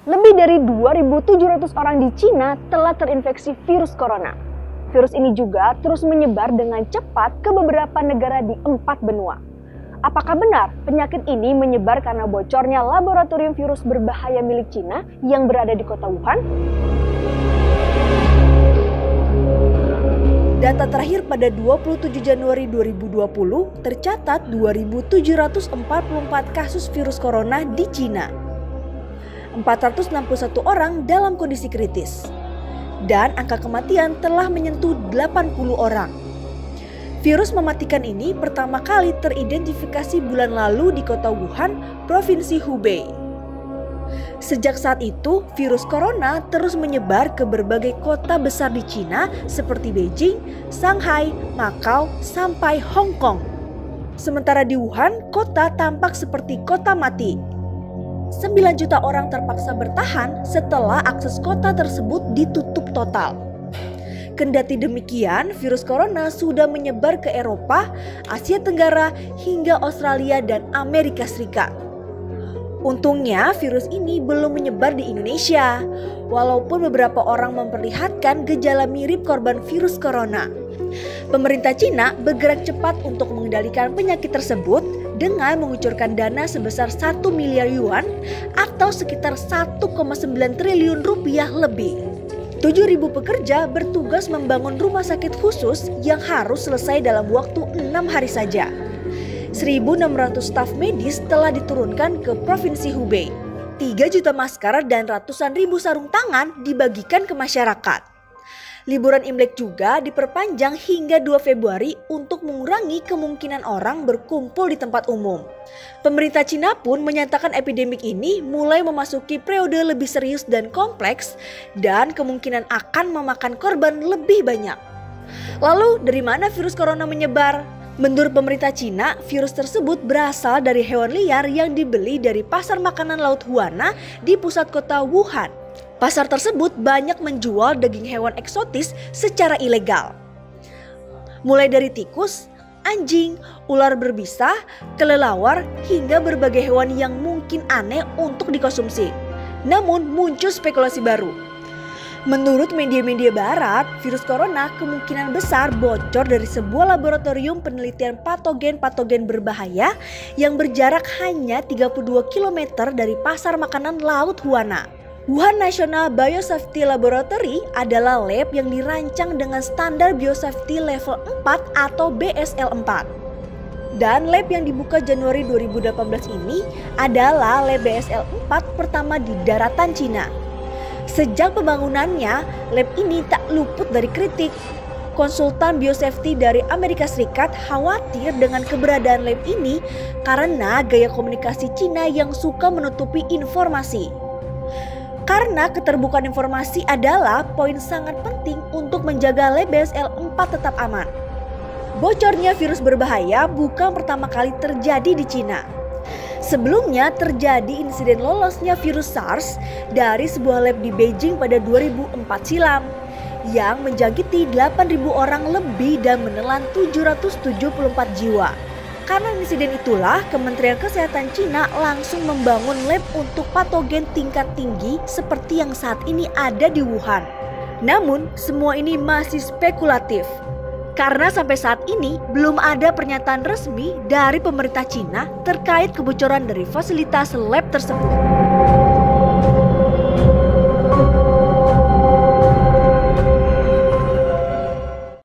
Lebih dari 2.700 orang di Cina telah terinfeksi virus corona. Virus ini juga terus menyebar dengan cepat ke beberapa negara di 4 benua. Apakah benar penyakit ini menyebar karena bocornya laboratorium virus berbahaya milik Cina yang berada di kota Wuhan? Data terakhir pada 27 Januari 2020 tercatat 2.744 kasus virus corona di Cina. 461 orang dalam kondisi kritis. Dan angka kematian telah menyentuh 80 orang. Virus mematikan ini pertama kali teridentifikasi bulan lalu di kota Wuhan, Provinsi Hubei. Sejak saat itu, virus corona terus menyebar ke berbagai kota besar di Cina seperti Beijing, Shanghai, Makau, sampai Hong Kong. Sementara di Wuhan, kota tampak seperti kota mati. 9 juta orang terpaksa bertahan setelah akses kota tersebut ditutup total. Kendati demikian, virus corona sudah menyebar ke Eropa, Asia Tenggara, hingga Australia dan Amerika Serikat. Untungnya virus ini belum menyebar di Indonesia, walaupun beberapa orang memperlihatkan gejala mirip korban virus corona. Pemerintah Cina bergerak cepat untuk mengendalikan penyakit tersebut dengan mengucurkan dana sebesar 1 miliar yuan atau sekitar 1,9 triliun rupiah lebih. 7.000 pekerja bertugas membangun rumah sakit khusus yang harus selesai dalam waktu 6 hari saja. 1.600 staf medis telah diturunkan ke Provinsi Hubei. 3 juta masker dan ratusan ribu sarung tangan dibagikan ke masyarakat. Liburan Imlek juga diperpanjang hingga 2 Februari untuk mengurangi kemungkinan orang berkumpul di tempat umum. Pemerintah Cina pun menyatakan epidemik ini mulai memasuki periode lebih serius dan kompleks dan kemungkinan akan memakan korban lebih banyak. Lalu dari mana virus corona menyebar? Menurut pemerintah Cina, virus tersebut berasal dari hewan liar yang dibeli dari pasar makanan laut Huana di pusat kota Wuhan. Pasar tersebut banyak menjual daging hewan eksotis secara ilegal. Mulai dari tikus, anjing, ular berbisa, kelelawar, hingga berbagai hewan yang mungkin aneh untuk dikonsumsi. Namun muncul spekulasi baru. Menurut media-media barat, virus corona kemungkinan besar bocor dari sebuah laboratorium penelitian patogen-patogen berbahaya yang berjarak hanya 32 km dari pasar makanan laut Huana. Wuhan National Biosafety Laboratory adalah lab yang dirancang dengan standar biosafety level 4 atau BSL 4. Dan lab yang dibuka Januari 2018 ini adalah lab BSL 4 pertama di daratan Cina. Sejak pembangunannya, lab ini tak luput dari kritik. Konsultan biosafety dari Amerika Serikat khawatir dengan keberadaan lab ini karena gaya komunikasi Cina yang suka menutupi informasi. Karena keterbukaan informasi adalah poin sangat penting untuk menjaga lab BSL 4 tetap aman. Bocornya virus berbahaya bukan pertama kali terjadi di Cina. Sebelumnya terjadi insiden lolosnya virus SARS dari sebuah lab di Beijing pada 2004 silam yang menjangkiti 8.000 orang lebih dan menelan 774 jiwa. Karena insiden itulah Kementerian Kesehatan Cina langsung membangun lab untuk patogen tingkat tinggi seperti yang saat ini ada di Wuhan. Namun semua ini masih spekulatif. Karena sampai saat ini belum ada pernyataan resmi dari pemerintah Cina terkait kebocoran dari fasilitas lab tersebut.